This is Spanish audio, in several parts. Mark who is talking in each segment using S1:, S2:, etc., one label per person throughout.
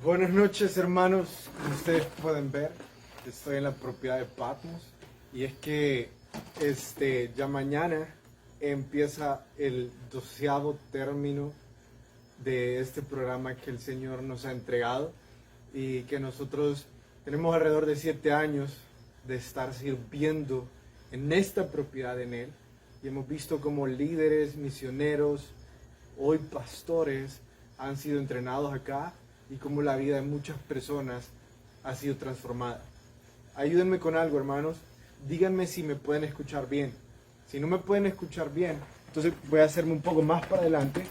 S1: Buenas noches, hermanos. Como ustedes pueden ver, estoy en la propiedad de Patmos y es que ya mañana empieza el 12º término de este programa que el Señor nos ha entregado y que nosotros tenemos alrededor de 7 años de estar sirviendo en esta propiedad en Él, y hemos visto como líderes, misioneros, hoy pastores han sido entrenados acá y cómo la vida de muchas personas ha sido transformada. Ayúdenme con algo, hermanos. Díganme si me pueden escuchar bien. Si no me pueden escuchar bien, entonces voy a hacerme un poco más para adelante.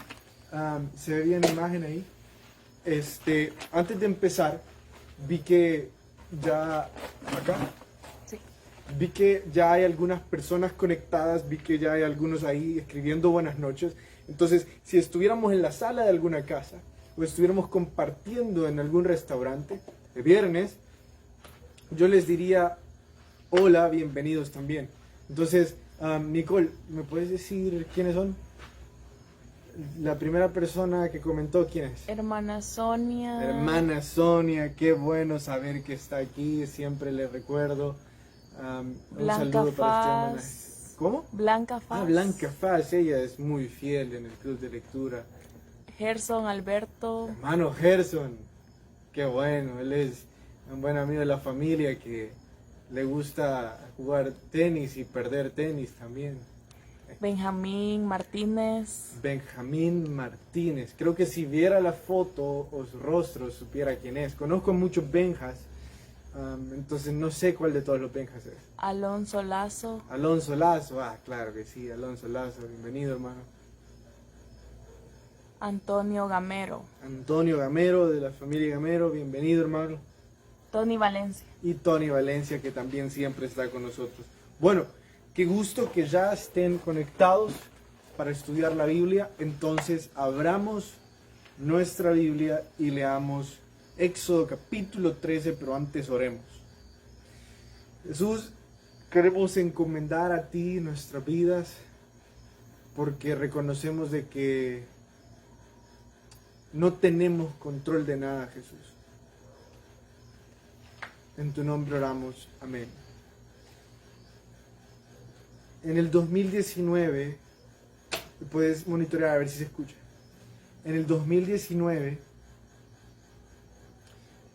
S1: ¿Se ve bien la imagen ahí? Antes de empezar, vi que ya acá,
S2: Sí.
S1: vi que ya hay algunas personas conectadas, vi que ya hay algunos ahí escribiendo buenas noches. Entonces, si estuviéramos en la sala de alguna casa o estuviéramos compartiendo en algún restaurante de viernes, yo les diría hola, bienvenidos también. Entonces, Nicole, ¿me puedes decir quiénes son? La primera persona que comentó, ¿quién es?
S2: Hermana Sonia.
S1: Hermana Sonia, qué bueno saber que está aquí, siempre le recuerdo. Un
S2: Blanca
S1: saludo para
S2: Faz.
S1: este homenaje. ¿Cómo?
S2: Blanca Faz.
S1: Blanca Faz, ella es muy fiel en el club de lectura.
S2: Gerson Alberto.
S1: Hermano Gerson, qué bueno, él es un buen amigo de la familia que le gusta jugar tenis y perder tenis también.
S2: Benjamín Martínez.
S1: Benjamín Martínez, creo que si viera la foto o su rostro supiera quién es. Conozco muchos Benjas, entonces no sé cuál de todos los Benjas es.
S2: Alonso Lazo.
S1: Alonso Lazo, claro que sí, Alonso Lazo, bienvenido, hermano.
S2: Antonio Gamero.
S1: Antonio Gamero, de la familia Gamero, bienvenido, hermano.
S2: Tony Valencia.
S1: Y Tony Valencia, que también siempre está con nosotros. Bueno, qué gusto que ya estén conectados para estudiar la Biblia. Entonces, abramos nuestra Biblia y leamos Éxodo capítulo 13, pero antes oremos. Jesús, queremos encomendar a ti nuestras vidas porque reconocemos de que no tenemos control de nada, Jesús. En tu nombre oramos. Amén. En el 2019, puedes monitorear a ver si se escucha. En el 2019,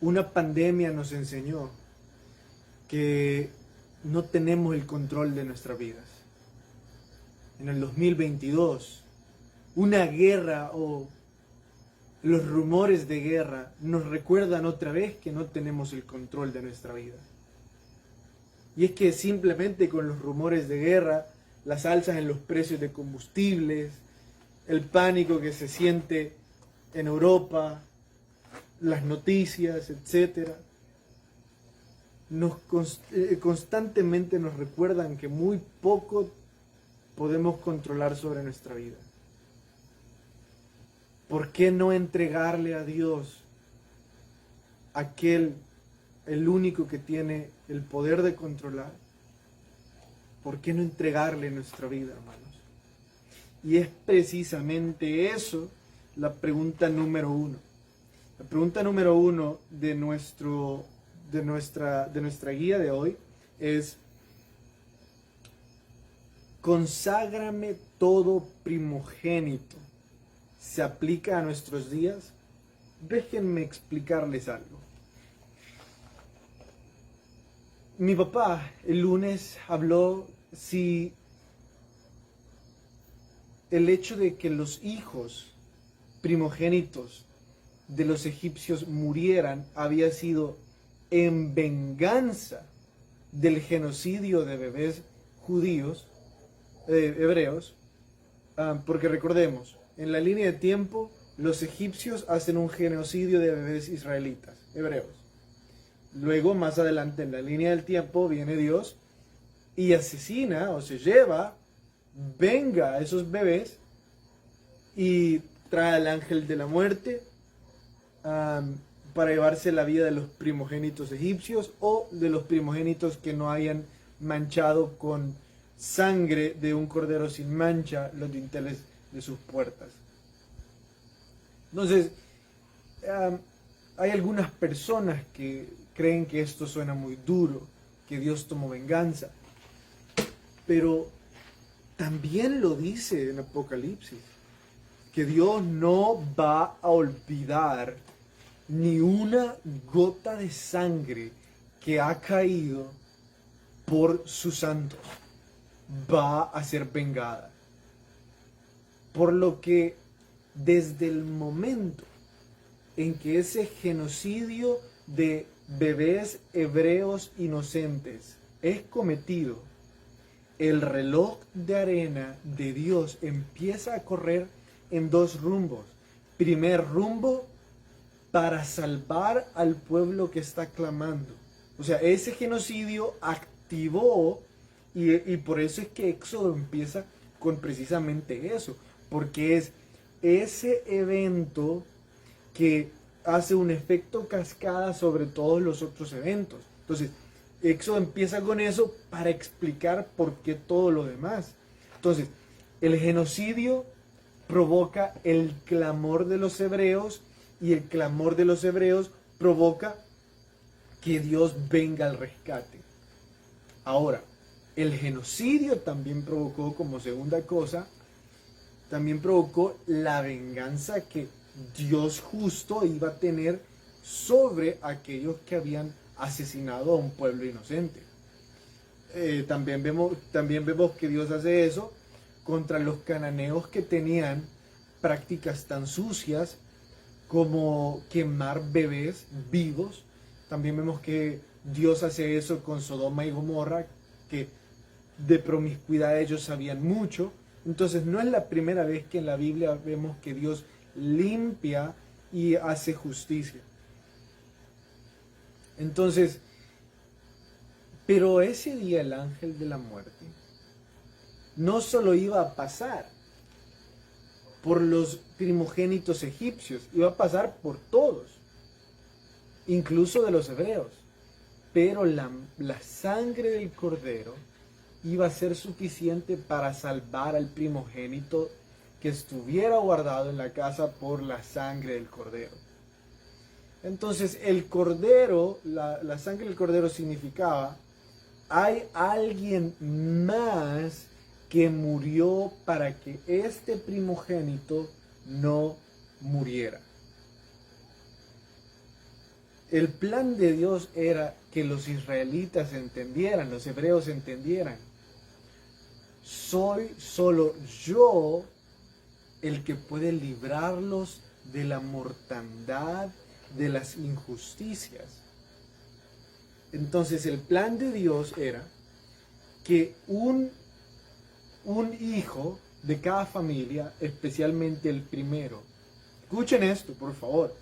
S1: una pandemia nos enseñó que no tenemos el control de nuestras vidas. En el 2022, una guerra o los rumores de guerra nos recuerdan otra vez que no tenemos el control de nuestra vida. Y es que simplemente con los rumores de guerra, las alzas en los precios de combustibles, el pánico que se siente en Europa, las noticias, etcétera, constantemente nos recuerdan que muy poco podemos controlar sobre nuestra vida. ¿Por qué no entregarle a Dios el único que tiene el poder de controlar? ¿Por qué no entregarle nuestra vida, hermanos? Y es precisamente eso la pregunta número uno. La pregunta número uno de nuestra guía de hoy es: conságrame todo primogénito. ¿Se aplica a nuestros días? Déjenme explicarles algo. Mi papá el lunes habló si el hecho de que los hijos primogénitos de los egipcios murieran había sido en venganza del genocidio de bebés judíos, hebreos, porque recordemos, en la línea de tiempo, los egipcios hacen un genocidio de bebés israelitas, hebreos. Luego, más adelante, en la línea del tiempo, viene Dios y asesina o se lleva, venga a esos bebés y trae al ángel de la muerte para llevarse la vida de los primogénitos egipcios o de los primogénitos que no hayan manchado con sangre de un cordero sin mancha los dinteles de sus puertas. Entonces, hay algunas personas que creen que esto suena muy duro, que Dios tomó venganza, pero también lo dice en Apocalipsis, que Dios no va a olvidar ni una gota de sangre que ha caído por sus santos. Va a ser vengada. Por lo que desde el momento en que ese genocidio de bebés hebreos inocentes es cometido, el reloj de arena de Dios empieza a correr en dos rumbos. Primer rumbo, para salvar al pueblo que está clamando. O sea, ese genocidio activó, y por eso es que Éxodo empieza con precisamente eso, porque es ese evento que hace un efecto cascada sobre todos los otros eventos. Entonces, Éxodo empieza con eso para explicar por qué todo lo demás. Entonces, el genocidio provoca el clamor de los hebreos, y el clamor de los hebreos provoca que Dios venga al rescate. Ahora, el genocidio también provocó, como segunda cosa, también provocó la venganza que Dios justo iba a tener sobre aquellos que habían asesinado a un pueblo inocente. También vemos que Dios hace eso contra los cananeos que tenían prácticas tan sucias como quemar bebés vivos. También vemos que Dios hace eso con Sodoma y Gomorra, que de promiscuidad ellos sabían mucho. Entonces no es la primera vez que en la Biblia vemos que Dios limpia y hace justicia. Entonces, pero ese día el ángel de la muerte no solo iba a pasar por los primogénitos egipcios, iba a pasar por todos, incluso de los hebreos. Pero la sangre del cordero iba a ser suficiente para salvar al primogénito que estuviera guardado en la casa por la sangre del cordero. Entonces el cordero, la sangre del cordero significaba, hay alguien más que murió para que este primogénito no muriera. El plan de Dios era que los israelitas entendieran, los hebreos entendieran. Soy solo yo el que puede librarlos de la mortandad, de las injusticias. Entonces el plan de Dios era que un hijo de cada familia, especialmente el primero, escuchen esto por favor,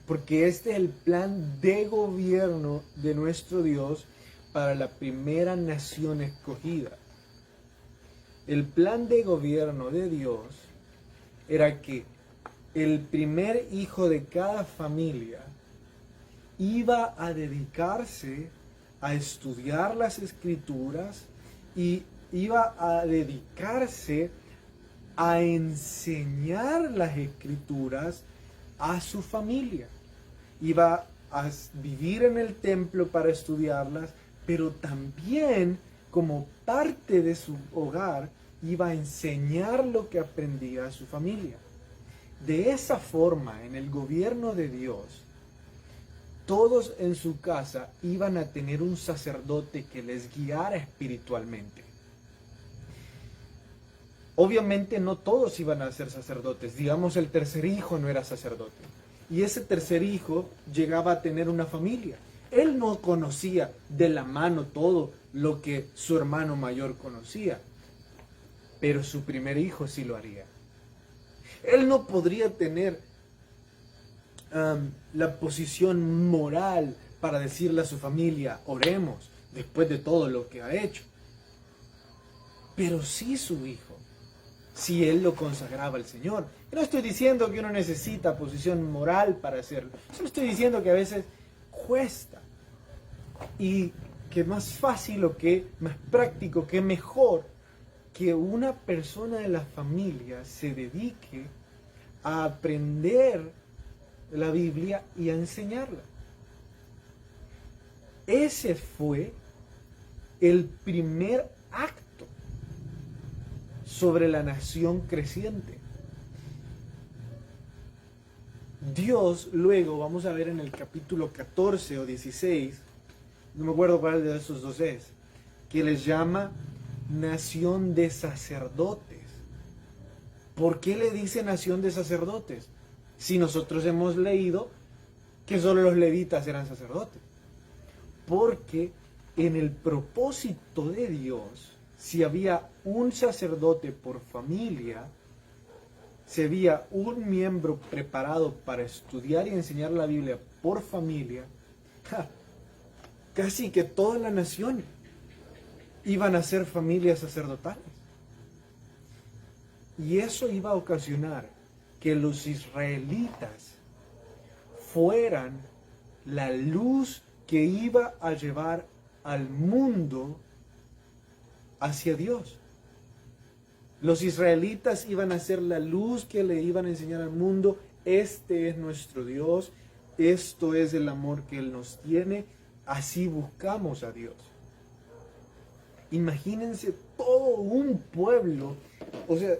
S1: porque este es el plan de gobierno de nuestro Dios para la primera nación escogida. El plan de gobierno de Dios era que el primer hijo de cada familia iba a dedicarse a estudiar las escrituras y iba a dedicarse a enseñar las escrituras a su familia. Iba a vivir en el templo para estudiarlas, pero también como parte de su hogar iba a enseñar lo que aprendía a su familia. De esa forma, en el gobierno de Dios, todos en su casa iban a tener un sacerdote que les guiara espiritualmente. Obviamente no todos iban a ser sacerdotes. Digamos, el tercer hijo no era sacerdote. Y ese tercer hijo llegaba a tener una familia. Él no conocía de la mano todo lo que su hermano mayor conocía. Pero su primer hijo sí lo haría. Él no podría tener la posición moral para decirle a su familia, oremos, después de todo lo que ha hecho. Pero sí su hijo, si él lo consagraba al Señor. Yo no estoy diciendo que uno necesita posición moral para hacerlo. Solo estoy diciendo que a veces cuesta. Y que más fácil o que más práctico, que mejor que una persona de la familia se dedique a aprender la Biblia y a enseñarla. Ese fue el primer acto sobre la nación creciente. Dios luego, vamos a ver en el capítulo 14 o 16, no me acuerdo cuál de esos dos es, que les llama nación de sacerdotes. ¿Por qué le dice nación de sacerdotes? Si nosotros hemos leído que solo los levitas eran sacerdotes. Porque en el propósito de Dios, si había un sacerdote por familia, si había un miembro preparado para estudiar y enseñar la Biblia por familia, casi que toda la nación iban a ser familias sacerdotales. Y eso iba a ocasionar que los israelitas fueran la luz que iba a llevar al mundo hacia Dios. Los israelitas iban a ser la luz que le iban a enseñar al mundo: este es nuestro Dios, esto es el amor que Él nos tiene, así buscamos a Dios. Imagínense todo un pueblo, o sea,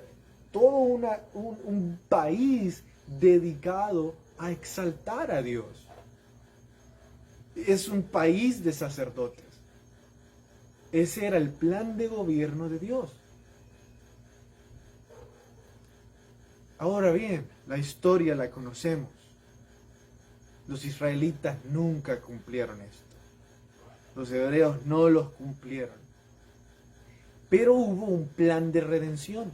S1: todo un país dedicado a exaltar a Dios. Es un país de sacerdotes. Ese era el plan de gobierno de Dios. Ahora bien, la historia la conocemos. Los israelitas nunca cumplieron esto. Los hebreos no los cumplieron. Pero hubo un plan de redención.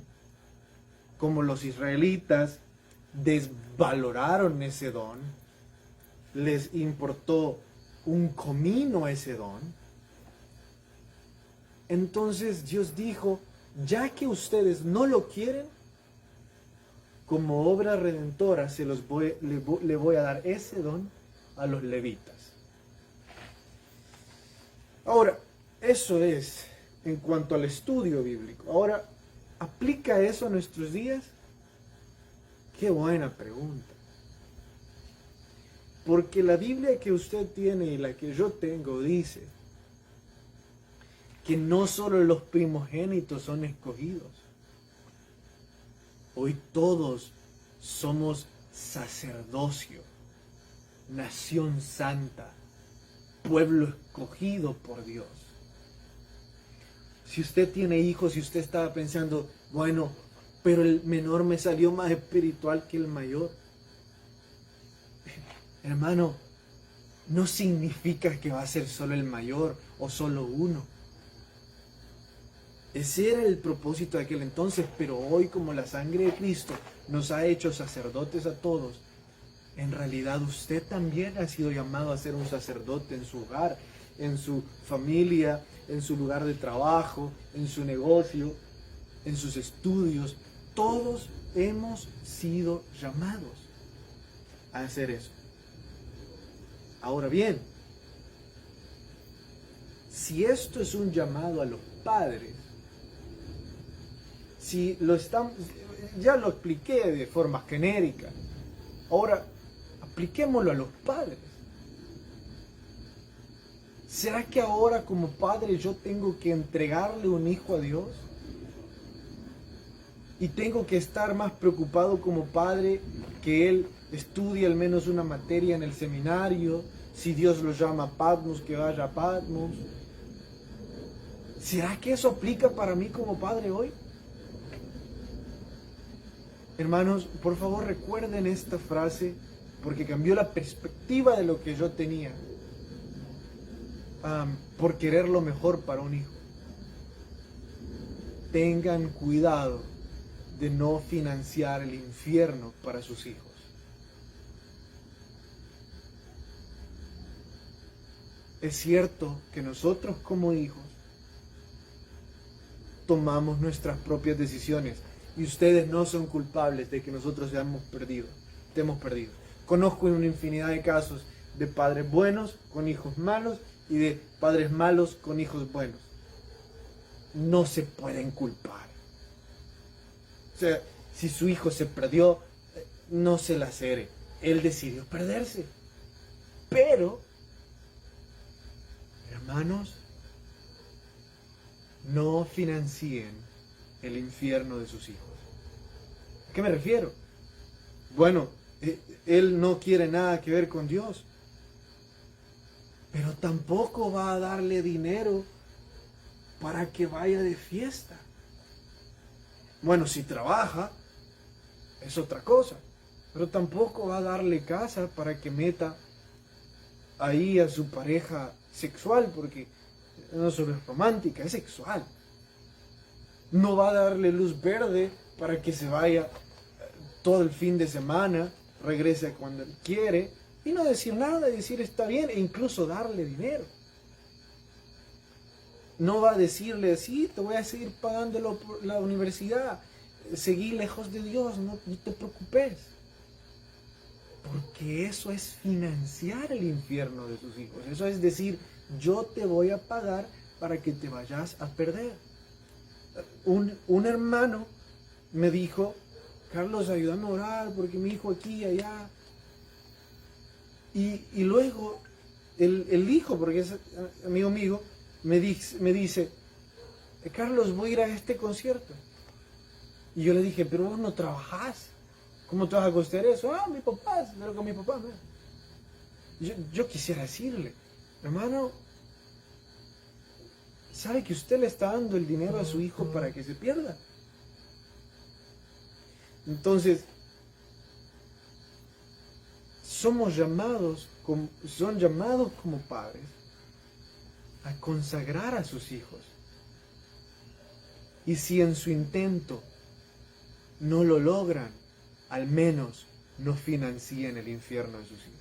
S1: Como los israelitas desvaloraron ese don, les importó un comino ese don, entonces Dios dijo: ya que ustedes no lo quieren, como obra redentora le voy a dar ese don a los levitas. Ahora, eso es en cuanto al estudio bíblico. Ahora, ¿aplica eso a nuestros días? Qué buena pregunta. Porque la Biblia que usted tiene y la que yo tengo dice que no solo los primogénitos son escogidos. Hoy todos somos sacerdocio, nación santa, pueblo escogido por Dios. Si usted tiene hijos y usted estaba pensando: bueno, pero el menor me salió más espiritual que el mayor. Hermano, no significa que va a ser solo el mayor o solo uno. Ese era el propósito de aquel entonces, pero hoy, como la sangre de Cristo nos ha hecho sacerdotes a todos, en realidad usted también ha sido llamado a ser un sacerdote en su hogar, en su familia, en su lugar de trabajo, en su negocio, en sus estudios. Todos hemos sido llamados a hacer eso. Ahora bien, si esto es un llamado a los padres, si lo están, ya lo expliqué de forma genérica, ahora apliquémoslo a los padres. ¿Será que ahora como padre yo tengo que entregarle un hijo a Dios? Y tengo que estar más preocupado como padre que él estudie al menos una materia en el seminario. Si Dios lo llama a Patmos, que vaya a Patmos. ¿Será que eso aplica para mí como padre hoy? Hermanos, por favor recuerden esta frase, porque cambió la perspectiva de lo que yo tenía por querer lo mejor para un hijo. Tengan cuidado de no financiar el infierno para sus hijos. Es cierto que nosotros como hijos tomamos nuestras propias decisiones y ustedes no son culpables de que nosotros estemos perdidos. Conozco una infinidad de casos de padres buenos con hijos malos y de padres malos con hijos buenos. No se pueden culpar. O sea, si su hijo se perdió, no se lacere. él decidió perderse. Pero, hermanos, no financien el infierno de sus hijos. ¿A qué me refiero? Bueno, él no quiere nada que ver con Dios, pero tampoco va a darle dinero para que vaya de fiesta. Bueno, si trabaja, es otra cosa, pero tampoco va a darle casa para que meta ahí a su pareja sexual, porque no solo es romántica, es sexual. No va a darle luz verde para que se vaya todo el fin de semana, regrese cuando él quiere, y no decir nada, decir está bien, e incluso darle dinero. No va a decirle, sí, te voy a seguir pagando la universidad, seguí lejos de Dios, no te preocupes. Porque eso es financiar el infierno de sus hijos. Eso es decir, yo te voy a pagar para que te vayas a perder. Un hermano me dijo, Carlos, ayúdame a orar porque mi hijo aquí y allá. Y luego el hijo, porque es amigo mío, me dice, Carlos, voy a ir a este concierto. Y yo le dije, pero vos no trabajás. ¿Cómo te vas a costear eso? Ah, mi papá, pero con mi papá. ¿No? Yo quisiera decirle, hermano, ¿sabe que usted le está dando el dinero a su hijo para que se pierda? Entonces, son llamados como padres a consagrar a sus hijos. Y si en su intento no lo logran, al menos no financien el infierno de sus hijos.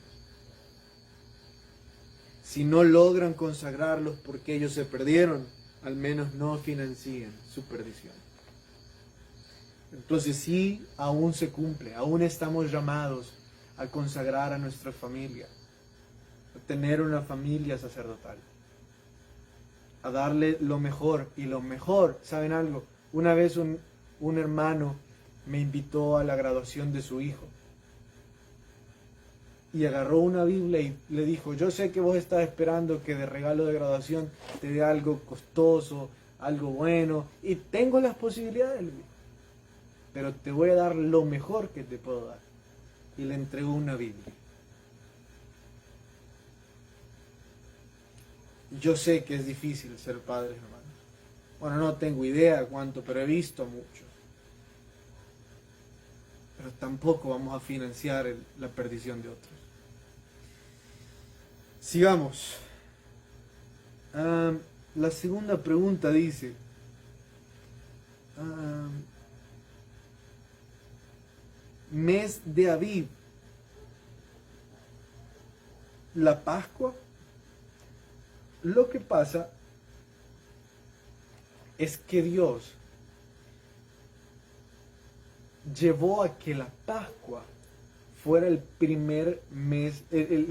S1: Si no logran consagrarlos porque ellos se perdieron, al menos no financien su perdición. Entonces sí, aún se cumple, aún estamos llamados a consagrar a nuestra familia, a tener una familia sacerdotal, a darle lo mejor. Y lo mejor, ¿saben algo? Una vez un hermano me invitó a la graduación de su hijo y agarró una Biblia y le dijo, yo sé que vos estás esperando que de regalo de graduación te dé algo costoso, algo bueno, y tengo las posibilidades, pero te voy a dar lo mejor que te puedo dar. Y le entregó una Biblia. Yo sé que es difícil ser padre, hermanos. Bueno, no tengo idea cuánto, pero he visto mucho. Pero tampoco vamos a financiar la perdición de otros. Sigamos. La segunda pregunta dice, mes de Aviv, la Pascua. Lo que pasa es que Dios llevó a que la Pascua fuera el primer mes,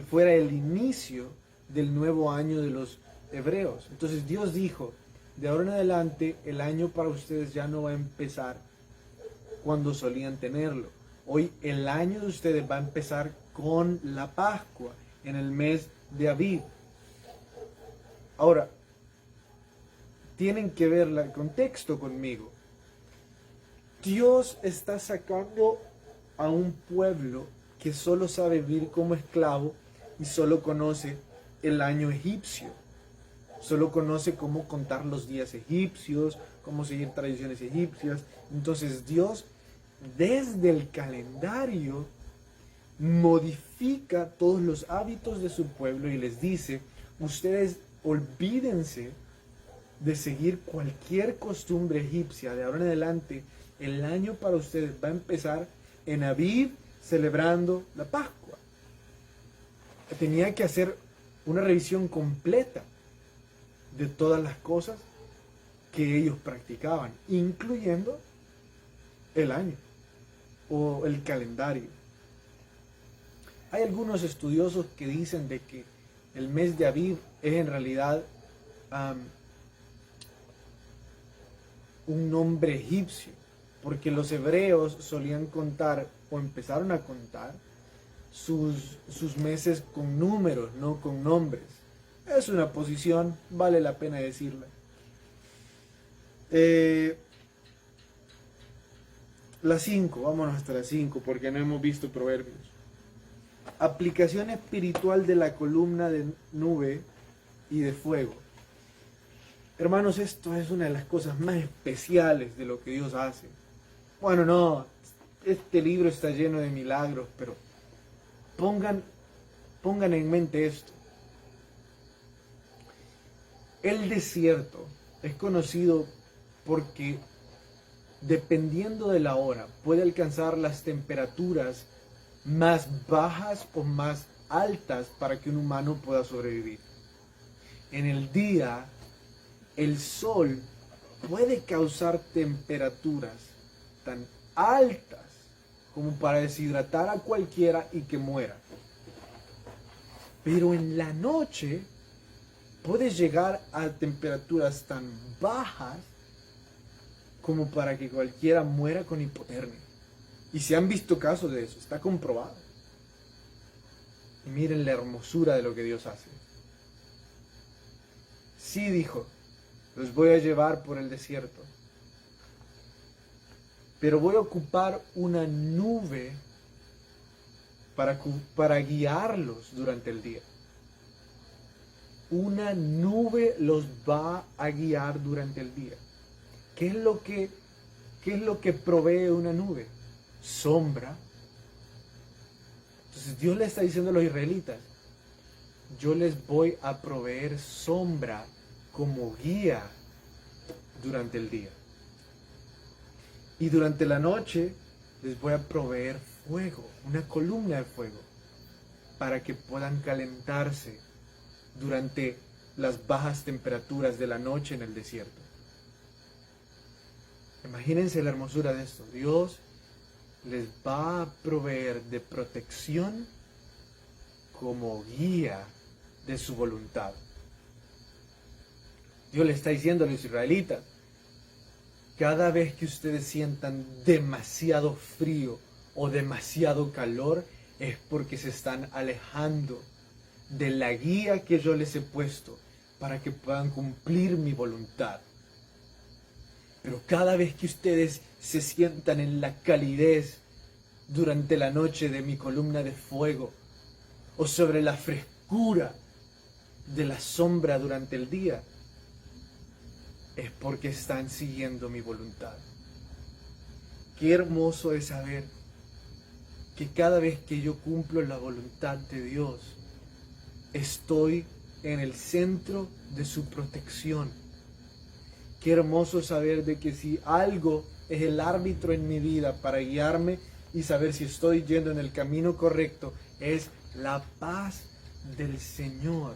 S1: fuera el inicio del nuevo año de los hebreos. Entonces Dios dijo, de ahora en adelante el año para ustedes ya no va a empezar cuando solían tenerlo. Hoy el año de ustedes va a empezar con la Pascua, en el mes de Aviv. Ahora, tienen que ver el contexto conmigo. Dios está sacando a un pueblo que solo sabe vivir como esclavo y solo conoce el año egipcio. Solo conoce cómo contar los días egipcios, cómo seguir tradiciones egipcias. Entonces Dios, desde el calendario, modifica todos los hábitos de su pueblo y les dice, ustedes olvídense de seguir cualquier costumbre egipcia. De ahora en adelante, el año para ustedes va a empezar en Aviv, celebrando la Pascua. Tenía que hacer una revisión completa de todas las cosas que ellos practicaban, incluyendo el año o el calendario. Hay algunos estudiosos que dicen de que el mes de Aviv es en realidad un nombre egipcio, porque los hebreos solían contar, o empezaron a contar,
S3: sus meses con números, no con nombres. Es una posición, vale la pena decirla. La 5, vámonos hasta la 5 porque no hemos visto Proverbios. Aplicación espiritual de la columna de nube y de fuego. Hermanos, esto es una de las cosas más especiales de lo que Dios hace. Bueno, no, este libro está lleno de milagros, pero pongan en mente esto. El desierto es conocido porque, dependiendo de la hora, puede alcanzar las temperaturas más bajas o más altas para que un humano pueda sobrevivir. En el día, el sol puede causar temperaturas tan altas como para deshidratar a cualquiera y que muera. Pero en la noche puede llegar a temperaturas tan bajas como para que cualquiera muera con hipotermia. Y se han visto casos de eso, está comprobado. Y miren la hermosura de lo que Dios hace. Sí, dijo, los voy a llevar por el desierto, pero voy a ocupar una nube para guiarlos durante el día. Una nube los va a guiar durante el día. ¿Qué es lo que provee una nube? Sombra. Entonces Dios le está diciendo a los israelitas, yo les voy a proveer sombra como guía durante el día. Y durante la noche les voy a proveer fuego, una columna de fuego, para que puedan calentarse durante las bajas temperaturas de la noche en el desierto. Imagínense la hermosura de esto. Dios les va a proveer de protección como guía de su voluntad. Dios le está diciendo a los israelitas, cada vez que ustedes sientan demasiado frío o demasiado calor, es porque se están alejando de la guía que yo les he puesto para que puedan cumplir mi voluntad. Pero cada vez que ustedes se sientan en la calidez durante la noche de mi columna de fuego o sobre la frescura de la sombra durante el día, es porque están siguiendo mi voluntad. Qué hermoso es saber que cada vez que yo cumplo la voluntad de Dios, estoy en el centro de su protección. Qué hermoso saber de que si algo es el árbitro en mi vida para guiarme y saber si estoy yendo en el camino correcto, es la paz del Señor.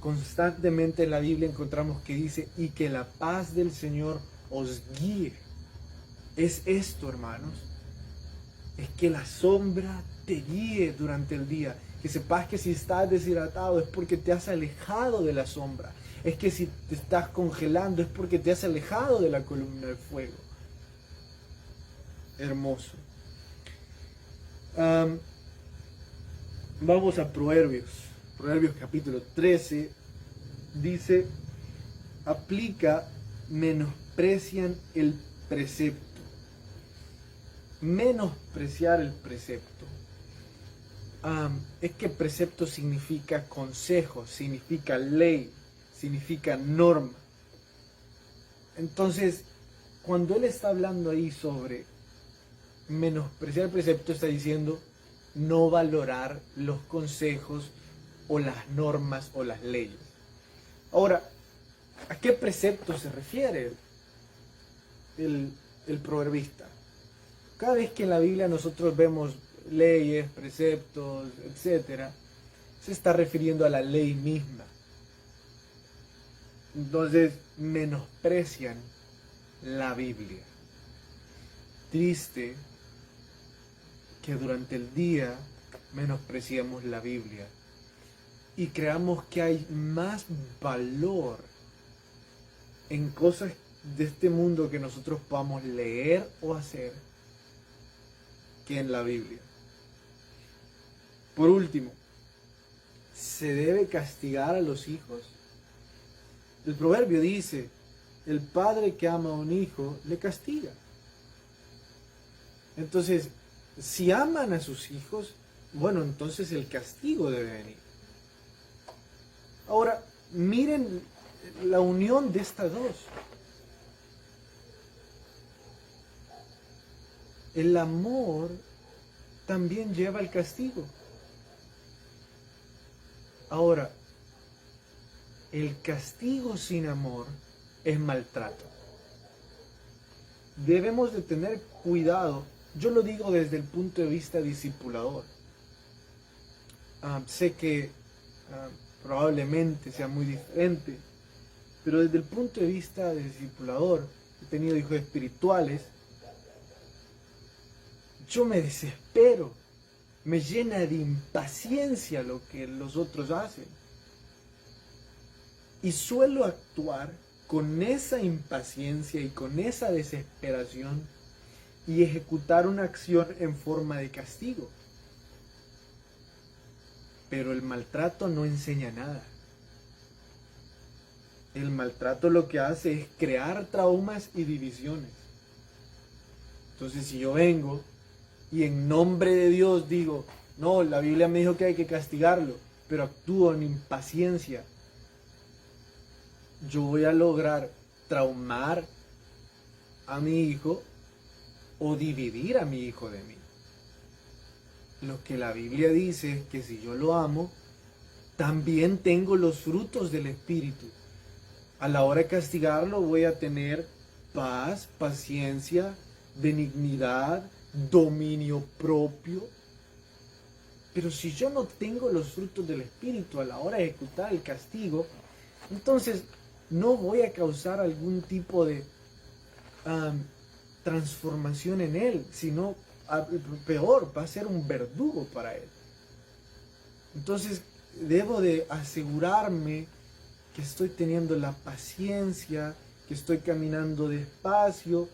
S3: Constantemente en la Biblia encontramos que dice, y que la paz del Señor os guíe. Es esto, hermanos. Es que la sombra te guíe durante el día. Que sepas que si estás deshidratado es porque te has alejado de la sombra. Es que si te estás congelando es porque te has alejado de la columna de fuego. Hermoso. Vamos a Proverbios. Proverbios capítulo 13 dice, aplica, menosprecian el precepto. Menospreciar el precepto. Es que precepto significa consejo, significa ley, significa norma. Entonces, cuando él está hablando ahí sobre menospreciar el precepto, está diciendo no valorar los consejos o las normas o las leyes. Ahora, ¿a qué precepto se refiere el proverbista? Cada vez que en la Biblia nosotros vemos leyes, preceptos, etcétera, se está refiriendo a la ley misma. Entonces, menosprecian la Biblia. Triste que durante el día menospreciamos la Biblia y creamos que hay más valor en cosas de este mundo que nosotros podamos leer o hacer que en la Biblia. Por último, ¿se debe castigar a los hijos? El proverbio dice, el padre que ama a un hijo le castiga. Entonces, si aman a sus hijos, bueno, entonces el castigo debe venir. Ahora, miren la unión de estas dos. El amor también lleva el castigo. Ahora, el castigo sin amor es maltrato. Debemos de tener cuidado. Yo lo digo desde el punto de vista discipulador. Sé que probablemente sea muy diferente, pero desde el punto de vista de discipulador, he tenido hijos espirituales, yo me desespero, me llena de impaciencia lo que los otros hacen. Y suelo actuar con esa impaciencia y con esa desesperación y ejecutar una acción en forma de castigo. Pero el maltrato no enseña nada. El maltrato lo que hace es crear traumas y divisiones. Entonces, si yo vengo y en nombre de Dios digo, no, la Biblia me dijo que hay que castigarlo, pero actúo en impaciencia, yo voy a lograr traumar a mi hijo o dividir a mi hijo de mí. Lo que la Biblia dice es que si yo lo amo, también tengo los frutos del Espíritu. A la hora de castigarlo voy a tener paz, paciencia, benignidad, dominio propio. Pero si yo no tengo los frutos del Espíritu a la hora de ejecutar el castigo, entonces no voy a causar algún tipo de transformación en él, sino peor, va a ser un verdugo para él. Entonces debo de asegurarme que estoy teniendo la paciencia, que estoy caminando despacio,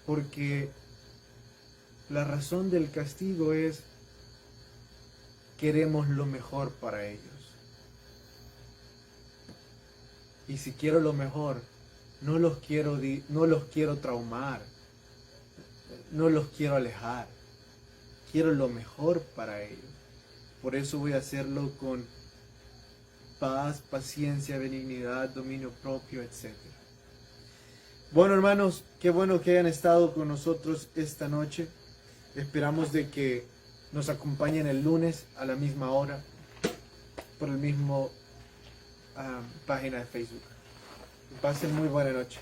S3: porque la razón del castigo es queremos lo mejor para ellos. Y si quiero lo mejor, no los quiero traumar, no los quiero alejar. Quiero lo mejor para ellos. Por eso voy a hacerlo con paz, paciencia, benignidad, dominio propio, etc. Bueno, hermanos, qué bueno que hayan estado con nosotros esta noche. Esperamos de que nos acompañen el lunes a la misma hora por el mismo página de Facebook. Pasen muy buena noche.